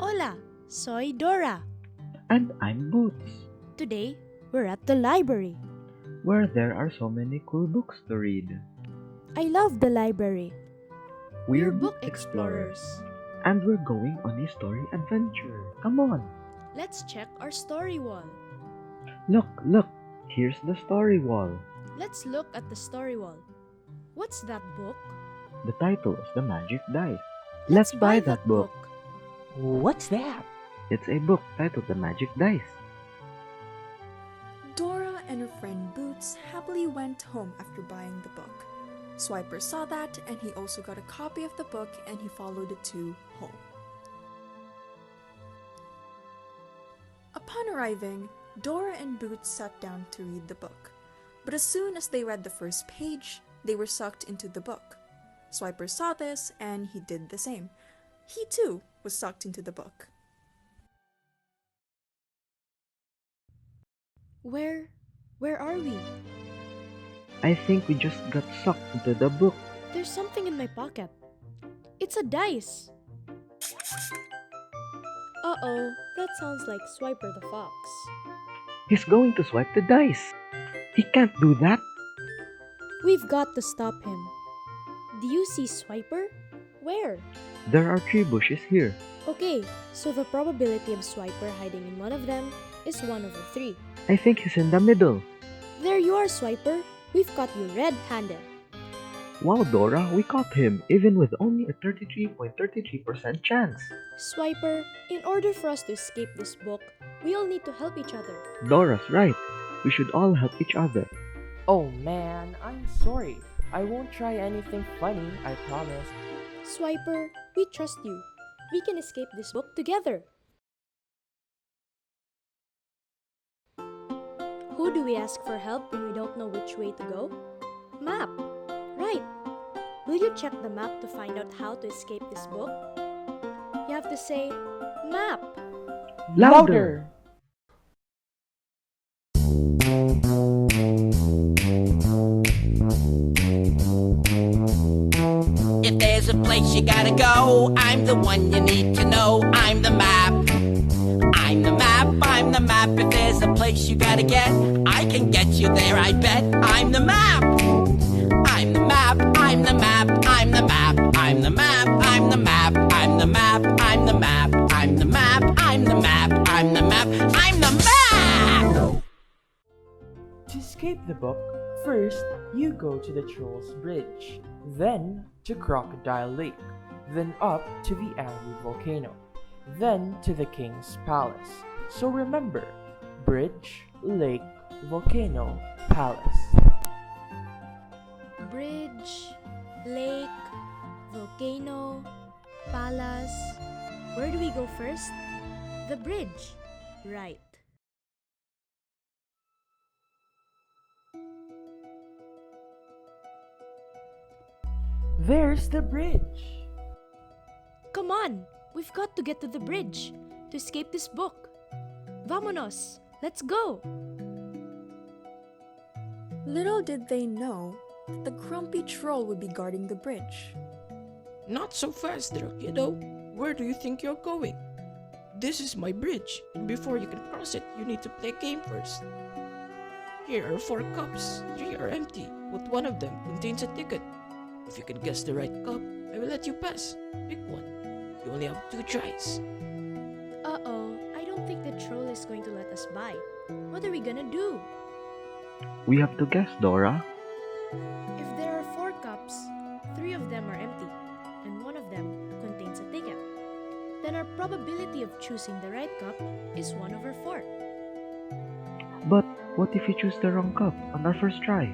Hola, soy Dora. And I'm Boots, Today, we're at the library. where there are so many cool books to read. I love the library. We're book explorers. and we're going on a story adventure. Come on, Let's check our story wall. look, here's the story wall. Let's look at the story wall. What's that book? The title is The Magic Dice. Let's buy that book. What's that? It's a book titled The Magic Dice. Dora and her friend Boots happily went home after buying the book. Swiper saw that and he also got a copy of the book and he followed the two home. Upon arriving, Dora and Boots sat down to read the book. But as soon as they read the first page, they were sucked into the book. Swiper saw this and he did the same. He too was sucked into the book. Where are we? I think we just got sucked into the book. There's something in my pocket. It's a dice. Uh-oh, that sounds like Swiper the Fox. He's going to swipe the dice. He can't do that. We've got to stop him. Do you see Swiper? Where? There are 3 bushes here. Okay, so the probability of Swiper hiding in one of them is 1/3. I think he's in the middle. There you are, Swiper. We've caught you red-handed. Wow, Dora, we caught him, even with only a 33.33% chance. Swiper, in order for us to escape this book, we all need to help each other. Dora's right. We should all help each other. Oh man, I'm sorry. I won't try anything funny, I promise. Swiper, we trust you. We can escape this book together. Who do we ask for help when we don't know which way to go? Map! Right! Will you check the map to find out how to escape this book? You have to say, map! Louder! If there's a place you gotta go, I'm the one you need to know. I'm the map. I'm the map. I'm the map. If there's a place you gotta get, I can get you there, I bet. I'm the map. I'm the map. I'm the map. I'm the map. I'm the map. I'm the map. I'm the map. I'm the map. I'm the map. I'm the map. I'm the map. I'm the map. To escape the book, first you go to the Troll's Bridge, then to Crocodile Lake, then up to the Angry Volcano, then to the King's Palace. So remember, Bridge, Lake, Volcano, Palace. Bridge, lake, volcano, palace. Where do we go first? The bridge. Right. There's the bridge. Come on! We've got to get to the bridge to escape this book. Vamonos! Let's go! Little did they know that the grumpy troll would be guarding the bridge. Not so fast there, kiddo. Where do you think you're going? This is my bridge, and before you can cross it, you need to play a game first. Here are 4 cups. 3 are empty, but one of them contains a ticket. If you can guess the right cup, I will let you pass. Pick one. You only have 2 tries. Uh-oh, I don't think the troll is going to let us by. What are we gonna do? We have to guess, Dora. If there are 4 cups, 3 of them are empty, and one of them contains a ticket, then our probability of choosing the right cup is 1/4. But what if we choose the wrong cup on our first try?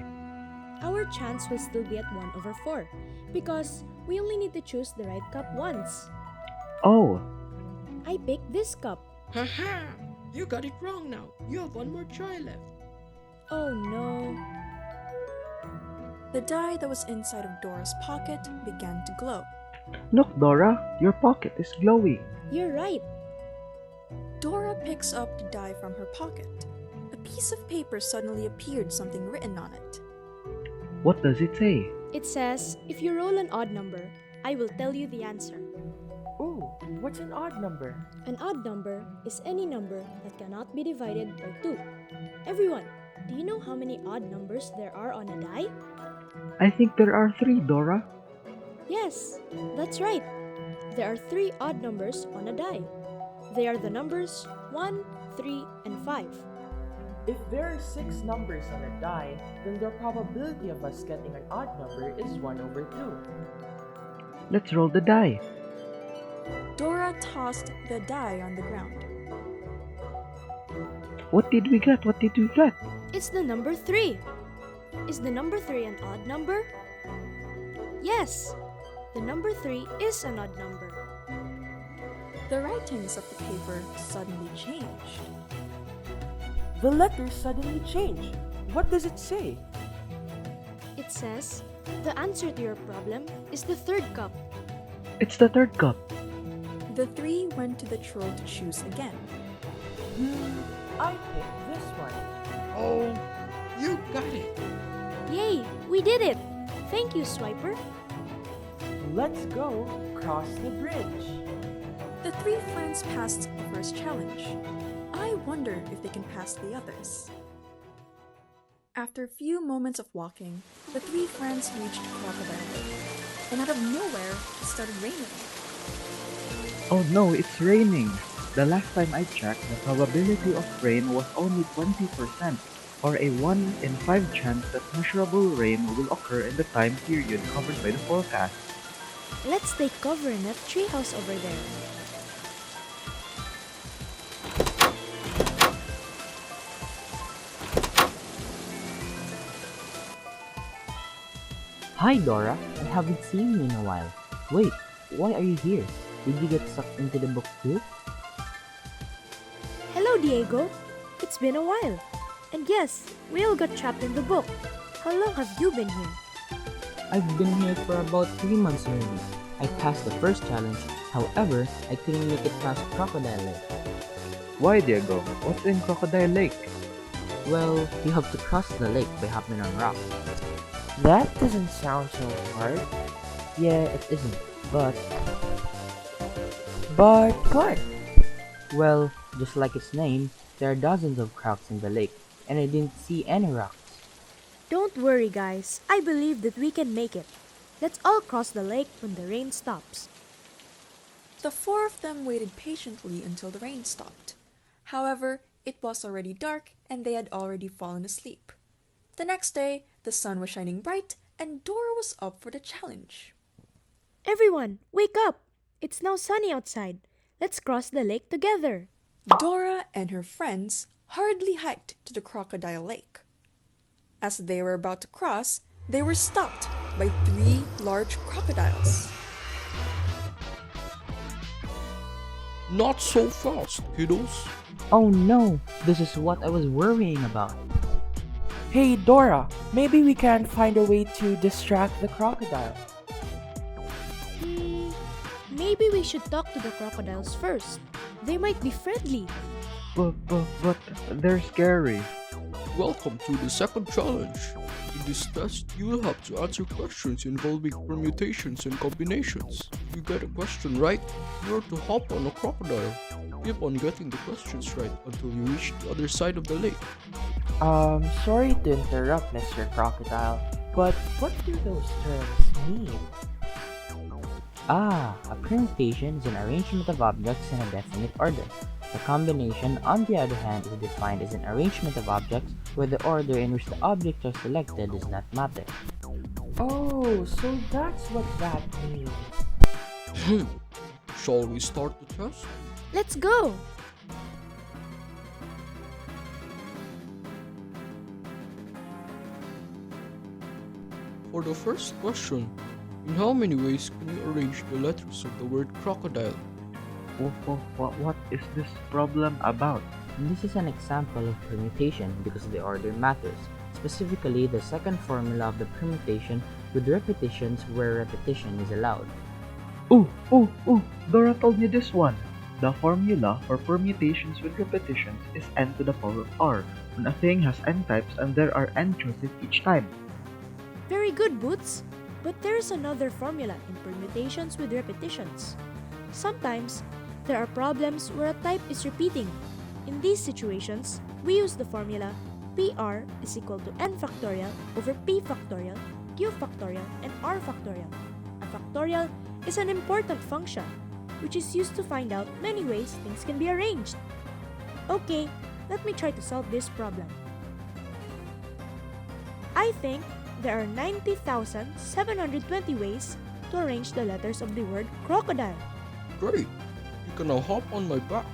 Our chance will still be at 1/4 because we only need to choose the right cup once. Oh, I picked this cup. Haha! You got it wrong now. You have 1 more try left. Oh no. The die that was inside of Dora's pocket began to glow. look, Dora, your pocket is glowing. You're right. Dora picks up the die from her pocket. A piece of paper suddenly appeared, something written on it. What does it say? It says, if you roll an odd number, I will tell you the answer. Ooh, what's an odd number? An odd number is any number that cannot be divided by 2. Everyone, do you know how many odd numbers there are on a die? I think there are 3, Dora. Yes, that's right. There are 3 odd numbers on a die. They are the numbers 1, 3, and 5. If there are 6 numbers on a die, then the probability of us getting an odd number is 1/2. Let's roll the die. Dora tossed the die on the ground. What did we get? What did we get? It's the number 3. Is the number 3 an odd number? Yes, the number 3 is an odd number. The writings of the paper suddenly changed. The letters suddenly changed. What does it say? It says, the answer to your problem is the 3rd cup. It's the 3rd cup. The 3 went to the troll to choose again. I picked this one. Oh, you got it. Yay, we did it! Thank you, Swiper. Let's go cross the bridge. The 3 friends passed the first challenge. I wonder if they can pass the others. After a few moments of walking, the 3 friends reached Crocodile Lake. And out of nowhere, it started raining. Oh no, it's raining. The last time I checked, the probability of rain was only 20%, or a 1 in 5 chance that measurable rain will occur in the time period covered by the forecast. Let's take cover in that treehouse over there. Hi Dora, I haven't seen you in a while. Wait, why are you here? Did you get sucked into the book too? Hello, Diego. It's been a while. And yes, we all got trapped in the book. How long have you been here? I've been here for about 3 months already. I passed the first challenge, however, I couldn't make it past Crocodile Lake. Why, Diego? What's in Crocodile Lake? Well, you have to cross the lake by hopping on rocks. That doesn't sound so hard. Yeah, it isn't, but what? well, just like its name, there are dozens of crocks in the lake, and I didn't see any rocks. Don't worry, guys. I believe that we can make it. Let's all cross the lake when the rain stops. The 4 of them waited patiently until the rain stopped. However, it was already dark and they had already fallen asleep. The next day, the sun was shining bright and Dora was up for the challenge. Everyone, wake up! It's now sunny outside. Let's cross the lake together. Dora and her friends hurriedly hiked to the Crocodile Lake. As they were about to cross, they were stopped by 3 large crocodiles. Not so fast, kiddos. Oh no, this is what I was worrying about. Hey Dora, maybe we can find a way to distract the crocodile. Maybe we should talk to the crocodiles first. They might be friendly. But they're scary. Welcome to the second challenge. In this test, you will have to answer questions involving permutations and combinations. If you get a question right, you are to hop on a crocodile. Keep on getting the questions right until you reach the other side of the lake. Sorry to interrupt, Mr. Crocodile, but what do those terms mean? Ah, a permutation is an arrangement of objects in a definite order. A combination, on the other hand, is defined as an arrangement of objects where the order in which the objects are selected does not matter. Oh, so that's what that means. Shall we start the test? Let's go! For the first question, in how many ways can you arrange the letters of the word crocodile? What is this problem about? This is an example of permutation because the order matters, specifically the second formula of the permutation with repetitions where repetition is allowed. Ooh, Dora told me this one. The formula for permutations with repetitions is n to the power of r, when a thing has n types and there are n choices each time. Very good, Boots. But there's another formula in permutations with repetitions. Sometimes, there are problems where a type is repeating. In these situations, we use the formula PR is equal to n factorial over p factorial, q factorial, and r factorial. A factorial is an important function, which is used to find out many ways things can be arranged. Okay, let me try to solve this problem. I think there are 90,720 ways to arrange the letters of the word crocodile. Great! You can now hop on my back.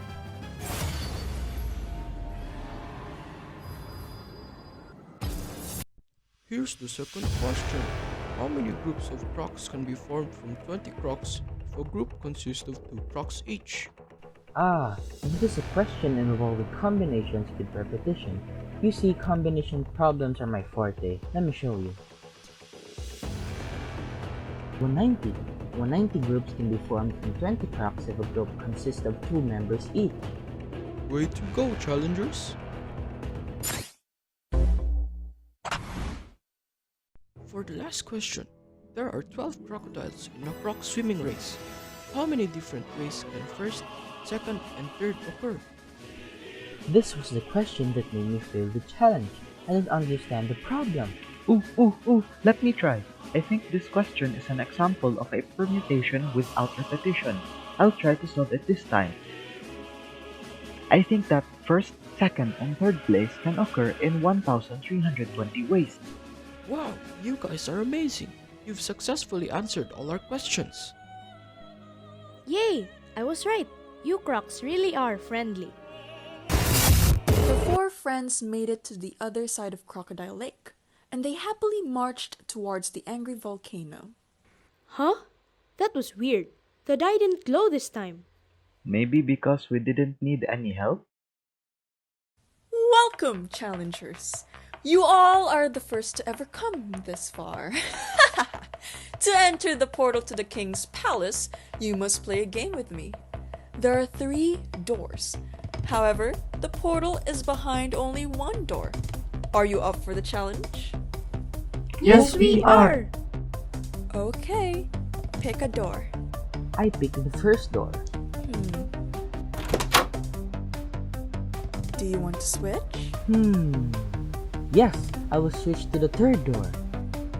Here's the second question. How many groups of crocs can be formed from 20 crocs if a group consists of 2 crocs each? Ah, this is a question involving combinations with repetition. You see, combination problems are my forte. Let me show you. 190. 190 groups can be formed from 20 crocs if a group consists of 2 members each. Way to go, challengers! For the last question, there are 12 crocodiles in a croc swimming race. How many different ways can first, second, and third occur? This was the question that made me fail the challenge. I didn't understand the problem. Ooh, let me try. I think this question is an example of a permutation without repetition. I'll try to solve it this time. I think that first, second, and third place can occur in 1,320 ways. Wow, you guys are amazing! You've successfully answered all our questions. Yay! I was right. You crocs really are friendly. The 4 friends made it to the other side of Crocodile Lake, and they happily marched towards the angry volcano. Huh? That was weird. The dye didn't glow this time. Maybe because we didn't need any help? Welcome, challengers! You all are the first to ever come this far. To enter the portal to the king's palace, you must play a game with me. There are 3 doors. However, the portal is behind only 1 door. Are you up for the challenge? Yes, we are! Okay, pick a door. I picked the first door. Do you want to switch? Yes, I will switch to the third door.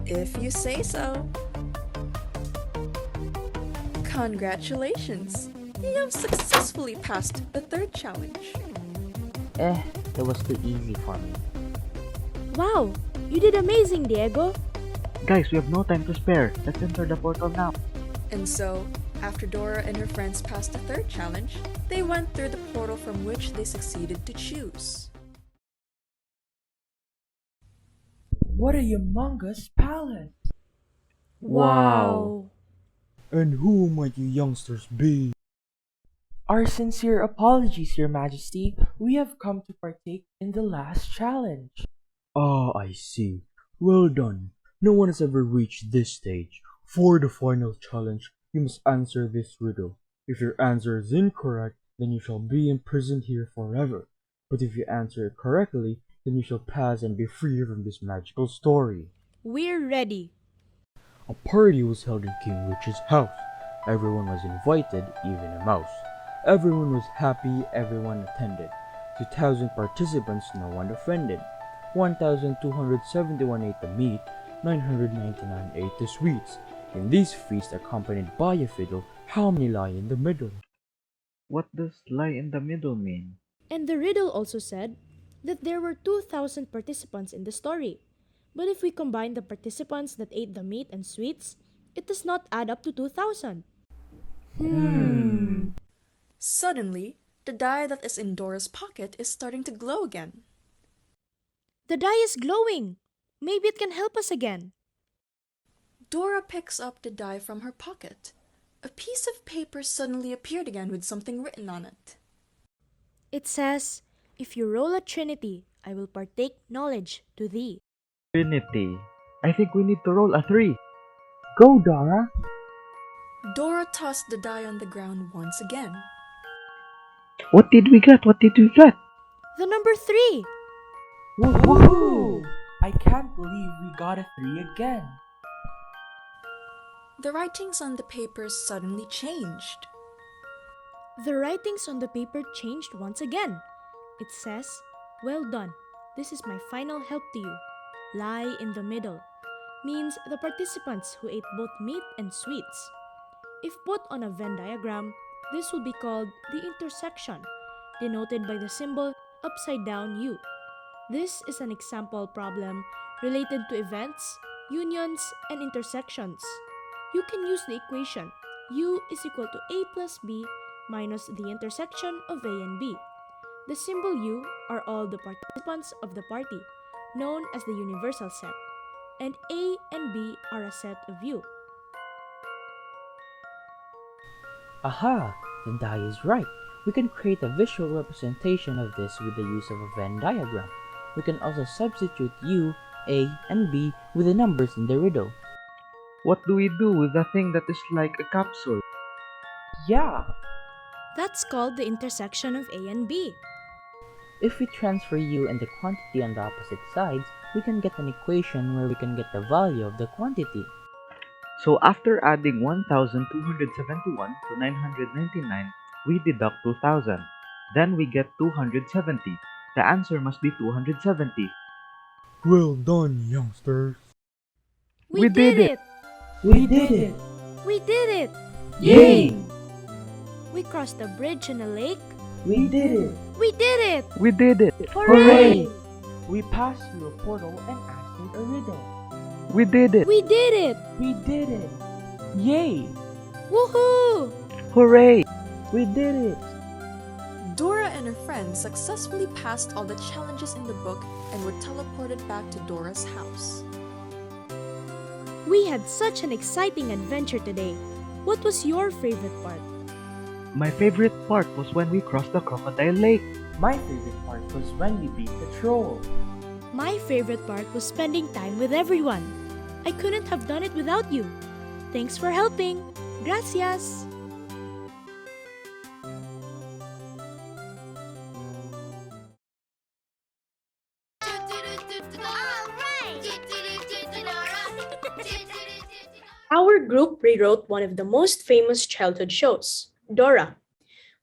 If you say so. Congratulations! You have successfully passed the 3rd challenge. That was too easy for me. Wow! You did amazing, Diego! Guys, we have no time to spare. Let's enter the portal now. And so, after Dora and her friends passed the 3rd challenge, they went through the portal from which they succeeded to choose. What a humongous palace! Wow! And who might you youngsters be? Our sincere apologies, Your Majesty. We have come to partake in the last challenge. Ah, I see. Well done. No one has ever reached this stage. For the final challenge, you must answer this riddle. If your answer is incorrect, then you shall be imprisoned here forever. But if you answer it correctly, then you shall pass and be free from this magical story. We're ready. A party was held in King Rich's house. Everyone was invited, even a mouse. Everyone was happy, everyone attended. 2,000 participants, no one offended. 1,271 ate the meat, 999 ate the sweets. In this feast accompanied by a fiddle, how many lie in the middle? What does lie in the middle mean? And the riddle also said that there were 2,000 participants in the story. But if we combine the participants that ate the meat and sweets, it does not add up to 2,000. Suddenly, the die that is in Dora's pocket is starting to glow again. The die is glowing. Maybe it can help us again. Dora picks up the die from her pocket. A piece of paper suddenly appeared again with something written on it. It says, "If you roll a trinity, I will partake knowledge to thee." Trinity. I think we need to roll a 3. Go, Dora! Dora tossed the die on the ground once again. What did we get? The number 3! Woohoo! I can't believe we got a 3 again. The writings on the paper suddenly changed. The writings on the paper changed once again. It says, "Well done. This is my final help to you. Lie in the middle." Means the participants who ate both meat and sweets. If put on a Venn diagram, this will be called the intersection, denoted by the symbol upside down U. This is an example problem related to events, unions, and intersections. You can use the equation U is equal to A plus B minus the intersection of A and B. The symbol U are all the participants of the party, known as the universal set, and A and B are a set of U. Aha! The die is right. We can create a visual representation of this with the use of a Venn diagram. We can also substitute U, A, and B with the numbers in the riddle. What do we do with the thing that is like a capsule? Yeah, That's called the intersection of A and B. If we transfer U and the quantity on the opposite sides, we can get an equation where we can get the value of the quantity. So after adding 1271 to 999, we deduct 2000. Then we get 270. The answer must be 270. Well done, youngsters. We did it! we did it! We did it! Yay! We crossed a bridge and a lake. We did it! We did it! We did it! Hooray! We passed through a portal and answered a riddle. We did it! We did it! We did it! Yay! Woohoo! Hooray! We did it! Dora and her friends successfully passed all the challenges in the book and were teleported back to Dora's house. We had such an exciting adventure today. What was your favorite part? My favorite part was when we crossed the crocodile lake. My favorite part was when we beat the troll. My favorite part was spending time with everyone. I couldn't have done it without you. Thanks for helping. Gracias. Our group rewrote one of the most famous childhood shows, Dora.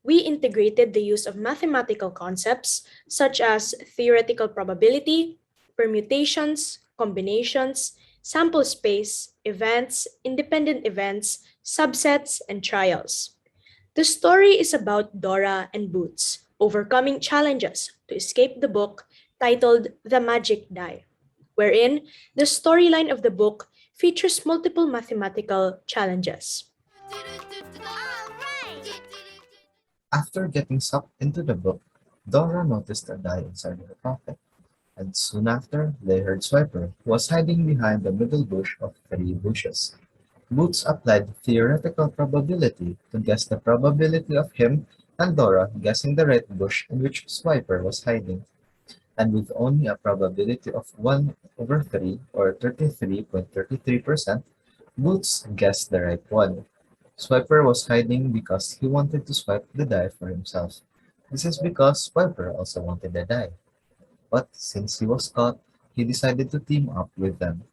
We integrated the use of mathematical concepts such as theoretical probability, permutations, combinations, sample space, events, independent events, subsets, and trials. The story is about Dora and Boots overcoming challenges to escape the book titled The Magic Die, wherein the storyline of the book features multiple mathematical challenges. After getting sucked into the book, Dora noticed a die inside her pocket, and soon after they heard Swiper, who was hiding behind the middle bush of 3 bushes. Boots applied theoretical probability to guess the probability of him and Dora guessing the right bush in which Swiper was hiding, and with only a probability of 1 over 3 or 33.33%, Boots guessed the right one. Swiper was hiding because he wanted to swipe the die for himself. This is because Swiper also wanted the die. But since he was caught, he decided to team up with them.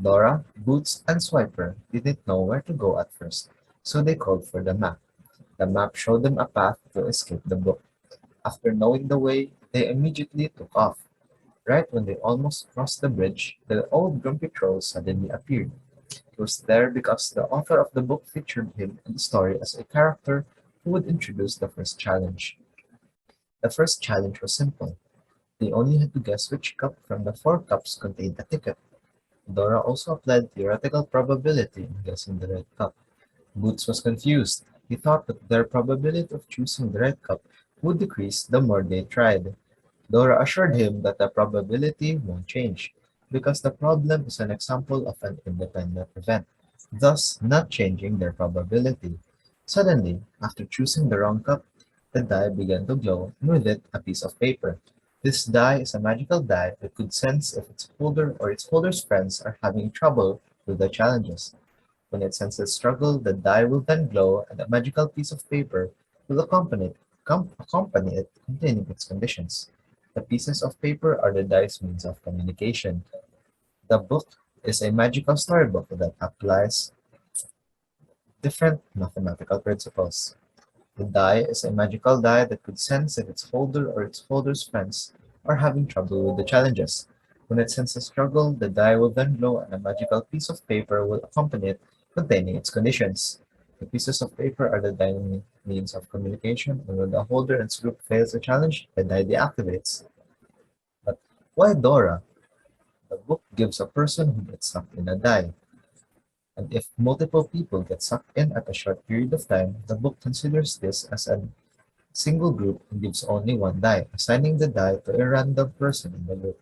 Dora, Boots, and Swiper didn't know where to go at first, so they called for the map. The map showed them a path to escape the book. After knowing the way, they immediately took off. Right when they almost crossed the bridge, the old grumpy troll suddenly appeared. He was there because the author of the book featured him in the story as a character who would introduce the first challenge. The first challenge was simple. They only had to guess which cup from the 4 cups contained a ticket. Dora also applied theoretical probability in guessing the right cup. Boots was confused. He thought that their probability of choosing the right cup would decrease the more they tried. Dora assured him that the probability won't change, because the problem is an example of an independent event, thus not changing their probability. Suddenly, after choosing the wrong cup, the die began to glow, and with it a piece of paper. This die is a magical die that could sense if its holder or its holder's friends are having trouble with the challenges. When it senses struggle, the die will then glow and a magical piece of paper will accompany it containing its conditions. The pieces of paper are the die's means of communication. The book is a magical storybook that applies different mathematical principles. The die is a magical die that could sense if its holder or its holder's friends are having trouble with the challenges. When it senses struggle, the die will then glow and a magical piece of paper will accompany it containing its conditions. The pieces of paper are the die means of communication, and when the holder and its group fails the challenge, the die deactivates. But why Dora? The book gives a person who gets sucked in a die. And if multiple people get sucked in at a short period of time, the book considers this as a single group and gives only one die, assigning the die to a random person in the group.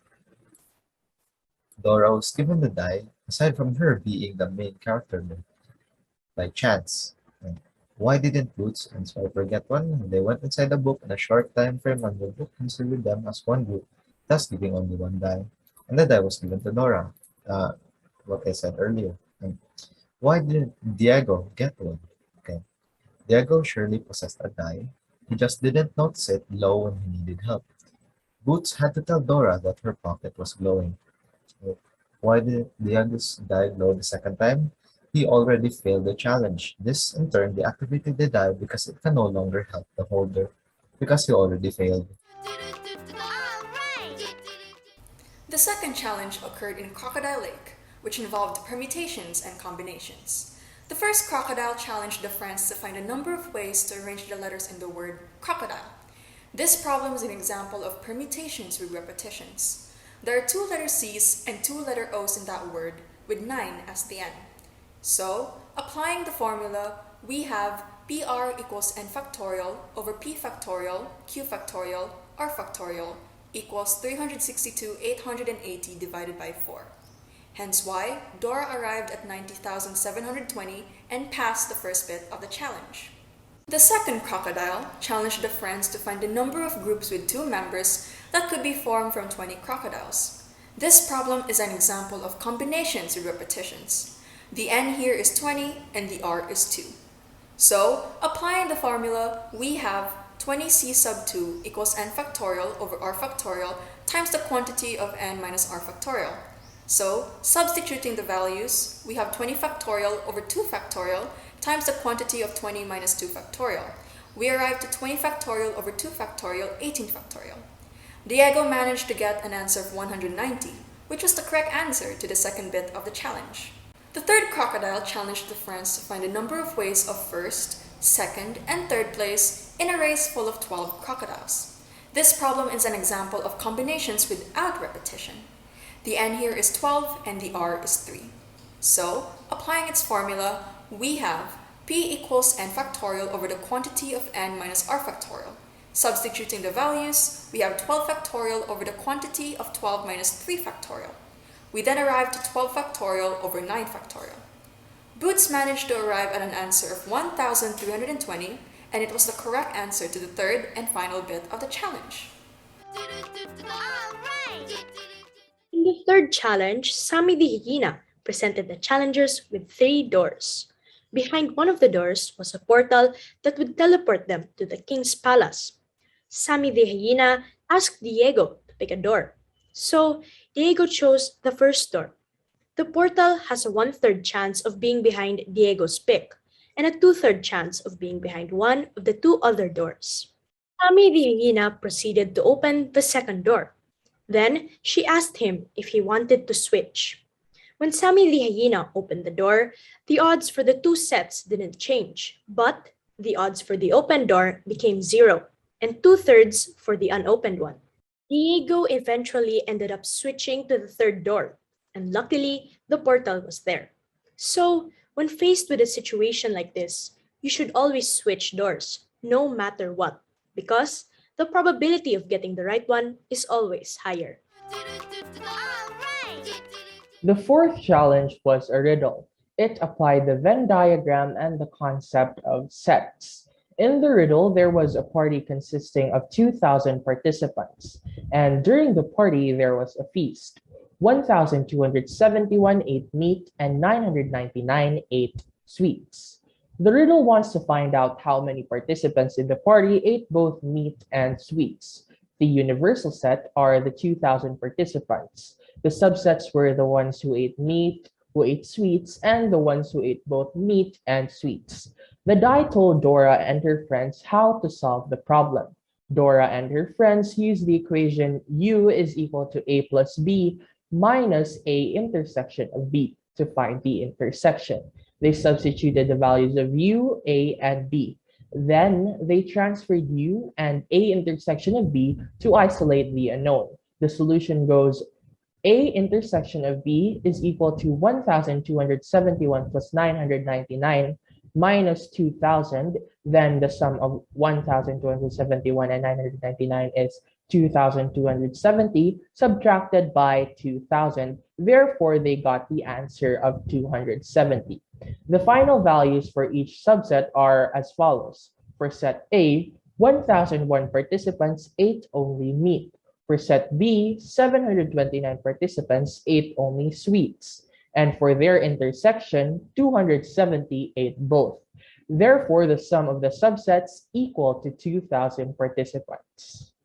Dora was given the die, aside from her being the main character by chance. And why didn't Boots and Swiper get one? They went inside the book in a short time frame and the book considered them as one group, thus giving only one die. And the die was given to Dora, uh, what I said earlier. And why didn't Diego get one? Okay. Diego surely possessed a die. He just didn't notice it low when he needed help. Boots had to tell Dora that her pocket was glowing. So why did Diego's die glow the second time? He already failed the challenge. This, in turn, deactivated the die because it can no longer help the holder, because he already failed. The second challenge occurred in Crocodile Lake, which involved permutations and combinations. The first crocodile challenged the friends to find a number of ways to arrange the letters in the word crocodile. This problem is an example of permutations with repetitions. There are 2 letter C's and 2 letter O's in that word, with 9 as the end. So, applying the formula, we have PR equals n factorial over p factorial, q factorial, r factorial equals 362,880 divided by 4. Hence why Dora arrived at 90,720 and passed the first bit of the challenge. The second crocodile challenged the friends to find the number of groups with 2 members that could be formed from 20 crocodiles. This problem is an example of combinations with repetitions. The n here is 20 and the r is 2. So, applying the formula, we have 20c sub 2 equals n factorial over r factorial times the quantity of n minus r factorial. So, substituting the values, we have 20 factorial over 2 factorial times the quantity of 20 minus 2 factorial. We arrive to 20 factorial over 2 factorial, 18 factorial. Diego managed to get an answer of 190, which was the correct answer to the second bit of the challenge. The third crocodile challenged the friends to find a number of ways of first, second, and third place in a race full of 12 crocodiles. This problem is an example of combinations without repetition. The n here is 12 and the r is 3. So, applying its formula, we have p equals n factorial over the quantity of n minus r factorial. Substituting the values, we have 12 factorial over the quantity of 12 minus 3 factorial. We then arrive to 12 factorial over 9 factorial. Boots managed to arrive at an answer of 1,320, and it was the correct answer to the third and final bit of the challenge. In the third challenge, Sami the hyena presented the challengers with 3 doors. Behind one of the doors was a portal that would teleport them to the king's palace. Sami the hyena asked Diego to pick a door. So, Diego chose the first door. The portal has a 1/3 chance of being behind Diego's pick, and a 2/3 chance of being behind one of the 2 other doors. Sami the hyena proceeded to open the second door. Then, she asked him if he wanted to switch. When Sami the hyena opened the door, the odds for the 2 sets didn't change, but the odds for the open door became 0, and 2/3 for the unopened one. Diego eventually ended up switching to the third door, and luckily, the portal was there. So, when faced with a situation like this, you should always switch doors, no matter what, because the probability of getting the right one is always higher. The fourth challenge was a riddle. It applied the Venn diagram and the concept of sets. In the riddle, there was a party consisting of 2,000 participants, and during the party, there was a feast. 1,271 ate meat and 999 ate sweets. The riddle wants to find out how many participants in the party ate both meat and sweets. The universal set are the 2,000 participants. The subsets were the ones who ate meat, who ate sweets, and the ones who ate both meat and sweets. The die told Dora and her friends how to solve the problem. Dora and her friends used the equation u is equal to a plus b minus a intersection of b to find the intersection. They substituted the values of u, a, and b. Then they transferred u and a intersection of b to isolate the unknown. The solution goes a intersection of b is equal to 1,271 plus 999 minus 2,000. Then the sum of 1,271 and 999 is 2,270 subtracted by 2,000. Therefore, they got the answer of 270. The final values for each subset are as follows. For set A, 1,001 participants, 8 only meat. For set B, 729 participants, 8 only sweets. And for their intersection, 278 both. Therefore, the sum of the subsets equal to 2,000 participants.